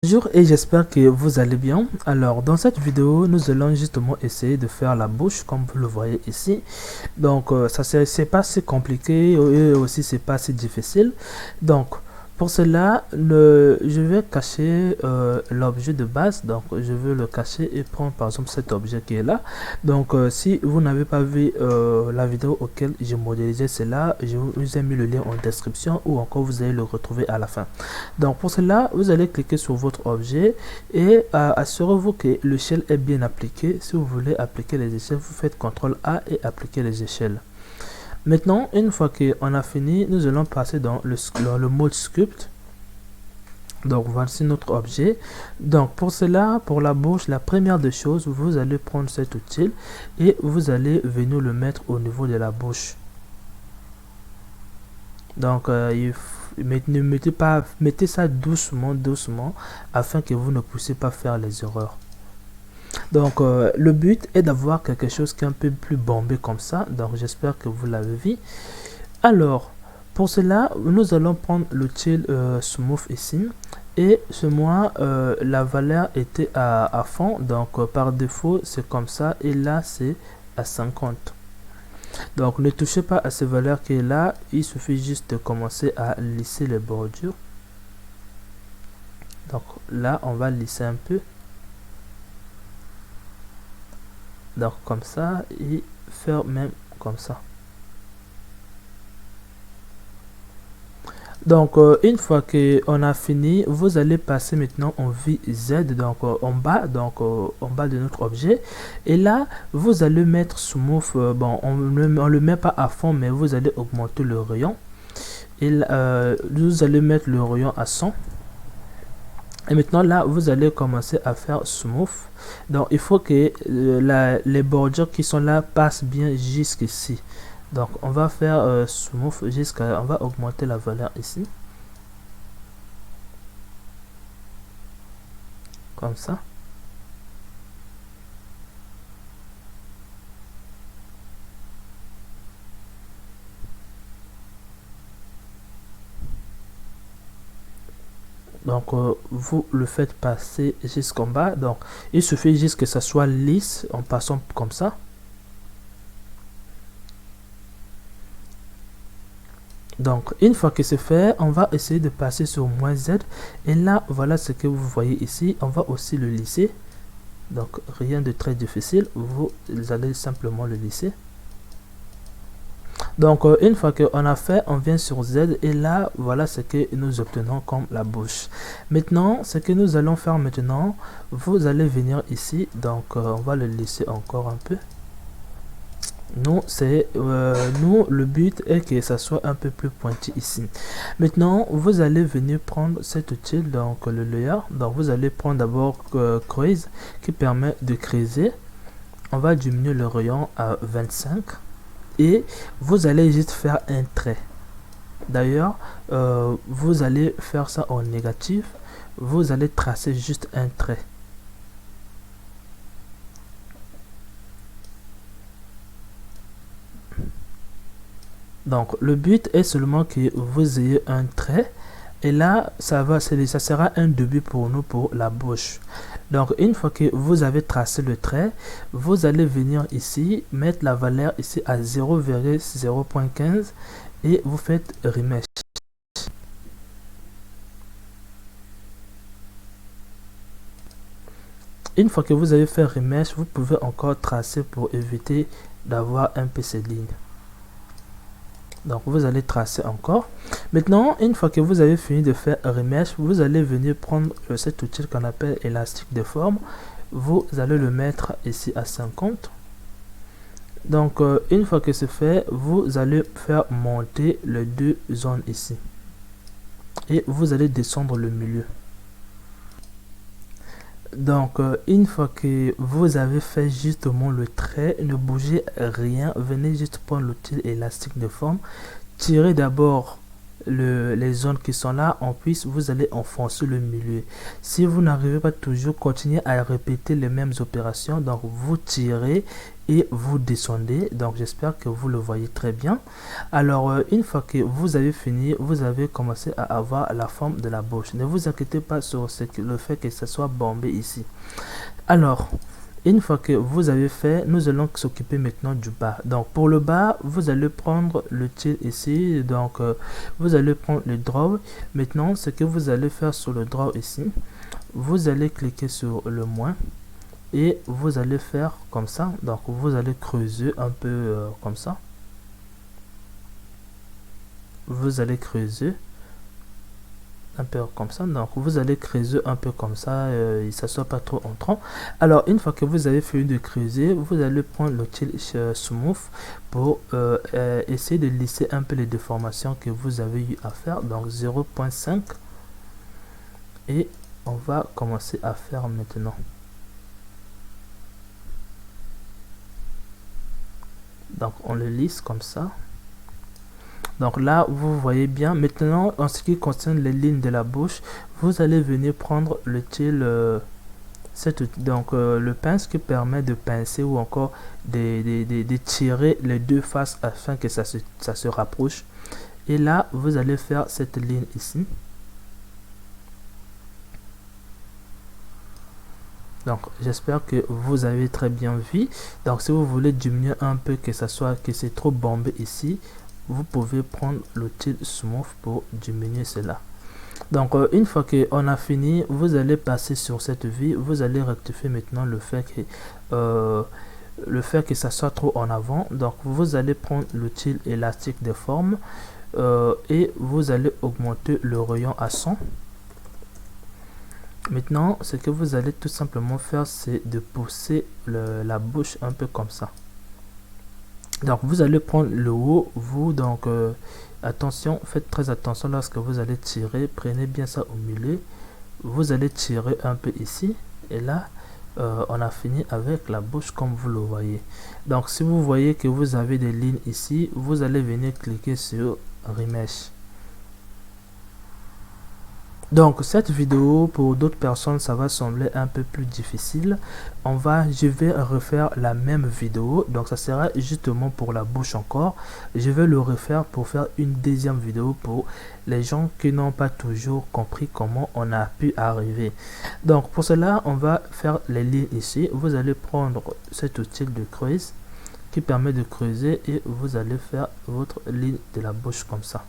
Bonjour et j'espère que vous allez bien. Alors dans cette vidéo nous allons justement essayer de faire la bouche comme vous le voyez ici. Donc ça c'est pas si compliqué et aussi c'est pas si difficile. Donc pour cela je vais cacher l'objet de base. Donc je vais le cacher et prendre par exemple cet objet qui est là. Donc si vous n'avez pas vu la vidéo auquel j'ai modélisé cela, je vous ai mis le lien en description ou encore vous allez le retrouver à la fin. Donc pour cela vous allez cliquer sur votre objet et assurez-vous que l'échelle est bien appliquée. Si vous voulez appliquer les échelles, vous faites CTRL A et appliquer les échelles. Maintenant, une fois qu'on a fini, nous allons passer dans le mode sculpt. Donc voici notre objet. Donc pour cela, pour la bouche, la première des choses, vous allez prendre cet outil et vous allez venir le mettre au niveau de la bouche. Donc mettez ça doucement afin que vous ne puissiez pas faire les erreurs. Donc le but est d'avoir quelque chose qui est un peu plus bombé comme ça. Donc j'espère que vous l'avez vu. Alors pour cela nous allons prendre l'outil smooth ici et ce mois la valeur était à fond, donc par défaut c'est comme ça et là c'est à 50. Donc ne touchez pas à ces valeurs qui est là, il suffit juste de commencer à lisser les bordures. Donc là on va lisser un peu. Donc comme ça et faire même comme ça. Donc une fois que on a fini, vous allez passer maintenant en VZ, donc en bas de notre objet et là vous allez mettre smooth. Bon on le met pas à fond mais vous allez augmenter le rayon et vous allez mettre le rayon à 100. Et maintenant là vous allez commencer à faire smooth. Donc il faut que les bordures qui sont là passent bien jusqu'ici. Donc on va faire smooth jusqu'à, on va augmenter la valeur ici comme ça. Donc vous le faites passer jusqu'en bas. Donc il suffit juste que ça soit lisse en passant comme ça. Donc une fois que c'est fait, on va essayer de passer sur -Z et là voilà ce que vous voyez ici. On va aussi le lisser. Donc rien de très difficile, vous allez simplement le lisser. Donc une fois qu'on a fait, on vient sur Z et là voilà ce que nous obtenons comme la bouche. Maintenant ce que nous allons faire maintenant, vous allez venir ici. Donc on va le laisser encore un peu. Nous le but est que ça soit un peu plus pointu ici. Maintenant vous allez venir prendre cet outil, donc le layer. Donc vous allez prendre d'abord crease qui permet de creuser. On va diminuer le rayon à 25 et vous allez juste faire un trait. D'ailleurs vous allez faire ça en négatif. Vous allez tracer juste un trait. Donc le but est seulement que vous ayez un trait et là ça sera un début pour nous pour la bouche. Donc une fois que vous avez tracé le trait, vous allez venir ici mettre la valeur ici à 0,0.15 et vous faites remesh. Une fois que vous avez fait remesh, vous pouvez encore tracer pour éviter d'avoir un peu ces lignes. Donc vous allez tracer encore. Maintenant une fois que vous avez fini de faire remesh, vous allez venir prendre cet outil qu'on appelle élastique de forme. Vous allez le mettre ici à 50. Donc une fois que c'est fait, vous allez faire monter les deux zones ici et vous allez descendre le milieu. Donc une fois que vous avez fait justement le trait, ne bougez rien, venez juste prendre l'outil élastique de forme, tirez d'abord les zones qui sont là en plus, vous allez enfoncer le milieu. Si vous n'arrivez pas toujours, continuez à répéter les mêmes opérations. Donc vous tirez et vous descendez. Donc j'espère que vous le voyez très bien. Alors une fois que vous avez fini, vous avez commencé à avoir la forme de la bouche. Ne vous inquiétez pas sur le fait que ça soit bombé ici. Alors une fois que vous avez fait, nous allons s'occuper maintenant du bas. Donc pour le bas, vous allez prendre le tilt ici. Donc vous allez prendre le draw. Maintenant, ce que vous allez faire sur le draw ici, vous allez cliquer sur le moins et vous allez faire comme ça. Donc vous allez creuser un peu comme ça. Vous allez creuser un peu comme ça. Donc vous allez creuser un peu comme ça, ça soit pas trop entrant. Alors une fois que vous avez fini de creuser, vous allez prendre le tilt smooth pour essayer de lisser un peu les déformations que vous avez eu à faire. Donc 0.5 et on va commencer à faire maintenant. Donc on le lisse comme ça. Donc là, vous voyez bien. Maintenant, en ce qui concerne les lignes de la bouche, vous allez venir prendre le tilt, le pince qui permet de pincer ou encore de tirer les deux faces afin que ça se rapproche. Et là, vous allez faire cette ligne ici. Donc j'espère que vous avez très bien vu. Donc si vous voulez diminuer un peu que c'est trop bombé ici, vous pouvez prendre le tilt smooth pour diminuer cela. Donc une fois que on a fini, vous allez passer sur cette vue, vous allez rectifier maintenant le fait que ça soit trop en avant. Donc vous allez prendre le tilt élastique de forme et vous allez augmenter le rayon à 100. Maintenant, ce que vous allez tout simplement faire, c'est de pousser la bouche un peu comme ça. Donc vous allez prendre le haut, attention, faites très attention lorsque vous allez tirer, prenez bien ça au milieu, vous allez tirer un peu ici et là on a fini avec la bouche comme vous le voyez. Donc si vous voyez que vous avez des lignes ici, vous allez venir cliquer sur remesh. Donc cette vidéo, pour d'autres personnes, ça va sembler un peu plus difficile. Je vais refaire la même vidéo. Donc ça sera justement pour la bouche encore. Je vais le refaire pour faire une deuxième vidéo pour les gens qui n'ont pas toujours compris comment on a pu arriver. Donc pour cela, on va faire les lignes ici. Vous allez prendre cet outil de creuse qui permet de creuser et vous allez faire votre ligne de la bouche comme ça.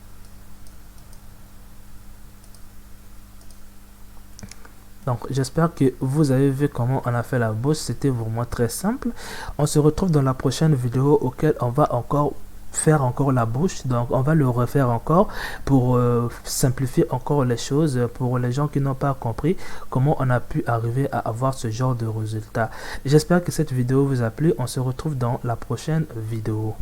Donc j'espère que vous avez vu comment on a fait la bouche, c'était vraiment très simple. On se retrouve dans la prochaine vidéo auquel on va faire la bouche. Donc on va le refaire encore pour simplifier encore les choses pour les gens qui n'ont pas compris comment on a pu arriver à avoir ce genre de résultat. J'espère que cette vidéo vous a plu. On se retrouve dans la prochaine vidéo.